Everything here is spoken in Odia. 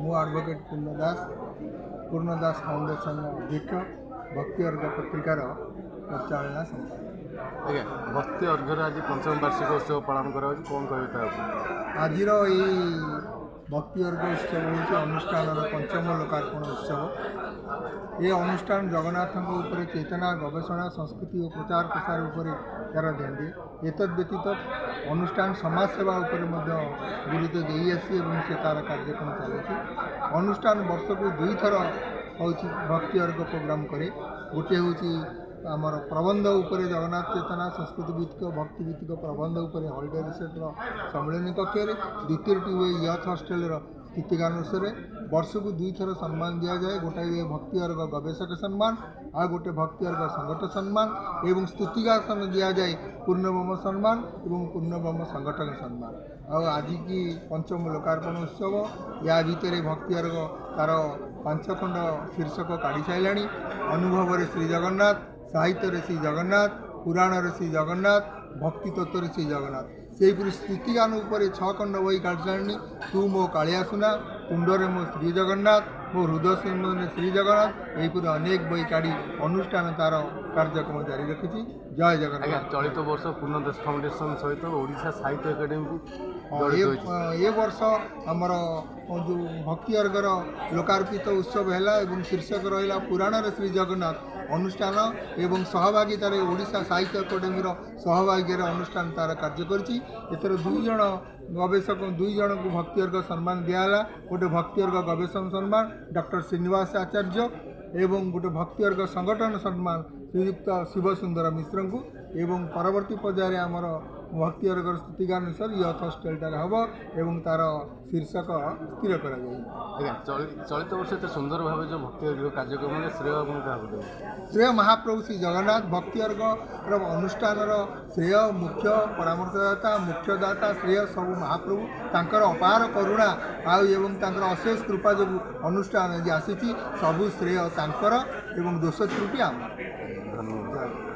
ମୁଁ ଆଡ଼ଭୋକେଟ୍ ପୂର୍ଣ୍ଣ ଦାସ ଫାଉଣ୍ଡେସନ୍ ଅଧ୍ୟକ୍ଷ ଭକ୍ତି ଅର୍ଘ ପତ୍ରିକାର ପରିଚାଳନା ସମ୍ପାଦକ। ଆଜ୍ଞା, ଭକ୍ତି ଅର୍ଘର ଆଜି ପଞ୍ଚମ ବାର୍ଷିକ ଉତ୍ସବ ପାଳନ କରାଯାଉଛି, କ'ଣ କହିବେ ତା ଉପରେ? ଆଜିର ଏହି ଭକ୍ତି ଅର୍ଘ ଉତ୍ସବ ହେଉଛି ଅନୁଷ୍ଠାନର ପଞ୍ଚମ ଲୋକାର୍ପଣ ଉତ୍ସବ। ଏ ଅନୁଷ୍ଠାନ ଜଗନ୍ନାଥଙ୍କ ଉପରେ ଚେତନା, ଗବେଷଣା, ସଂସ୍କୃତି ଓ ପ୍ରଚାର ପ୍ରସାର ଉପରେ ତା'ର ଧ୍ୟାନ ଦିଏ। ଏତଦ୍ ବ୍ୟତୀତ ଅନୁଷ୍ଠାନ ସମାଜସେବା ଉପରେ ମଧ୍ୟ ଗୁରୁତ୍ୱ ଦେଇଆସି ଏବଂ ସେ ତା'ର କାର୍ଯ୍ୟକ୍ରମ ଚାଲିଛି। ଅନୁଷ୍ଠାନ ବର୍ଷକୁ 2 ଥର ହେଉଛି ଭକ୍ତି ଅର୍ଘ ପ୍ରୋଗ୍ରାମ୍ କରେ। ଗୋଟିଏ ହେଉଛି ଆମର ପ୍ରବନ୍ଧ ଉପରେ ଜଗନ୍ନାଥ ଚେତନା ସଂସ୍କୃତି ଭିତ୍ତିକ ଭକ୍ତି ଭିତ୍ତିକ ପ୍ରବନ୍ଧ ଉପରେ ହଲିଡେ ରିସୋର୍ଟର ସମ୍ମିଳନୀ କକ୍ଷରେ, ଦ୍ୱିତୀୟଟି ହୁଏ ୟଥ୍ ହଷ୍ଟେଲର ସ୍ଥିତିକାନୁସାରେ। ବର୍ଷକୁ 2 ଥର ସମ୍ମାନ ଦିଆଯାଏ। ଗୋଟାଏ ହୁଏ ଭକ୍ତି ଅର୍ଘ ଗବେଷକ ସମ୍ମାନ, ଆଉ ଗୋଟେ ଭକ୍ତି ଅର୍ଘ ସଂଗଠନ ସମ୍ମାନ ଏବଂ ସ୍ତୁତିଗାସନ ଦିଆଯାଏ ପୂର୍ଣ୍ଣବ୍ରହ୍ମ ସମ୍ମାନ ଏବଂ ପୂର୍ଣ୍ଣବ୍ରହ୍ମ ସଂଗଠନ ସମ୍ମାନ। ଆଉ ଆଜିକି ପଞ୍ଚମ ଲୋକାର୍ପଣ ଉତ୍ସବ। ୟା ଭିତରେ ଭକ୍ତି ଅର୍ଘ ତା'ର 5 ଖଣ୍ଡ ଶୀର୍ଷକ କାଢ଼ି ସାରିଲାଣି। ଅନୁଭବରେ ଶ୍ରୀ ଜଗନ୍ନାଥ, ସାହିତ୍ୟରେ ଶ୍ରୀ ଜଗନ୍ନାଥ, ପୁରାଣରେ ଶ୍ରୀ ଜଗନ୍ନାଥ, ଭକ୍ତି ତତ୍ତ୍ୱରେ ଶ୍ରୀ ଜଗନ୍ନାଥ। ସେହିପରି ସ୍ତୁତିଗାନ ଉପରେ 6 ଖଣ୍ଡ ବହି କାଢ଼ି ସାରିଲାଣି। ତୁ ମୋ କାଳିଆ ସୁନା, ତୁଣ୍ଡରେ ମୋ ଶ୍ରୀ ଜଗନ୍ନାଥ, ମୋ ହୃଦୟ ସିଂହାସନରେ ଶ୍ରୀ ଜଗନ୍ନାଥ, ଏହିପରି ଅନେକ ବହି କାଢ଼ି ଅନୁଷ୍ଠାନ ତା'ର କାର୍ଯ୍ୟକ୍ରମ ଜାରି ରଖିଛି। ଜୟ ଜଗନ୍ନାଥ। ଆଜ୍ଞା, ଚଳିତ ବର୍ଷ ପୂର୍ଣ୍ଣ ଦାସ ଫାଉଣ୍ଡେସନ୍ ସହିତ ଓଡ଼ିଶା ସାହିତ୍ୟ ଏକାଡେମୀକୁ ଏ ବର୍ଷ ଆମର ଯେଉଁ ଭକ୍ତି ଅର୍ଘର ଲୋକାର୍ପିତ ଉତ୍ସବ ହେଲା ଏବଂ ଶୀର୍ଷକ ରହିଲା ପୁରାଣରେ ଶ୍ରୀ ଜଗନ୍ନାଥ। ଅନୁଷ୍ଠାନ ଏବଂ ସହଭାଗିତାରେ ଓଡ଼ିଶା ସାହିତ୍ୟ ଏକାଡେମୀର ସହଭାଗିତାରେ ଅନୁଷ୍ଠାନ ତା'ର କାର୍ଯ୍ୟ କରିଛି। ଏଥିରେ 2 ଜଣ ଗବେଷକ 2 ଜଣଙ୍କୁ ଭକ୍ତି ଅର୍ଘ ସମ୍ମାନ ଦିଆହେଲା। ଗୋଟେ ଭକ୍ତି ଅର୍ଘ ଗବେଷଣା ସମ୍ମାନ ଡକ୍ଟର ଶ୍ରୀନିବାସ ଆଚାର୍ଯ୍ୟ ଏବଂ ଗୋଟେ ଭକ୍ତି ଅର୍ଘ ସଂଗଠନ ସମ୍ମାନ ଶ୍ରୀଯୁକ୍ତ ଶିବ ସୁନ୍ଦର ମିଶ୍ରଙ୍କୁ। ଏବଂ ପରବର୍ତ୍ତୀ ପର୍ଯ୍ୟାୟରେ ଆମର ଭକ୍ତି ଅର୍ଘର ସ୍ତୁତିଗାନୁସାରେ ୟଥ୍ ହଷ୍ଟେଲଟାରେ ହେବ ଏବଂ ତା'ର ଶୀର୍ଷକ ସ୍ଥିର କରାଯାଇଛି। ଆଜ୍ଞା, ଚଳିତ ବର୍ଷ ଏତେ ସୁନ୍ଦର ଭାବେ ଯେଉଁ ଭକ୍ତି ଅର୍ଘ କାର୍ଯ୍ୟକ୍ରମରେ ଶ୍ରେୟ ଆପଣ କାହାକୁ ଦେବେ? ଶ୍ରେୟ ମହାପ୍ରଭୁ ଶ୍ରୀ ଜଗନ୍ନାଥ। ଭକ୍ତି ଅର୍ଘର ଅନୁଷ୍ଠାନର ଶ୍ରେୟ ମୁଖ୍ୟ ପରାମର୍ଶଦାତା, ମୁଖ୍ୟଦାତା ଶ୍ରେୟ ସବୁ ମହାପ୍ରଭୁ। ତାଙ୍କର ଅପାର କରୁଣା ଆଉ ଏବଂ ତାଙ୍କର ଅଶେଷ କୃପା ଯୋଗୁଁ ଅନୁଷ୍ଠାନ ଆଜି ଆସିଛି। ସବୁ ଶ୍ରେୟ ତାଙ୍କର ଏବଂ ଦୋଷ ତ୍ରୁଟି ଆମର।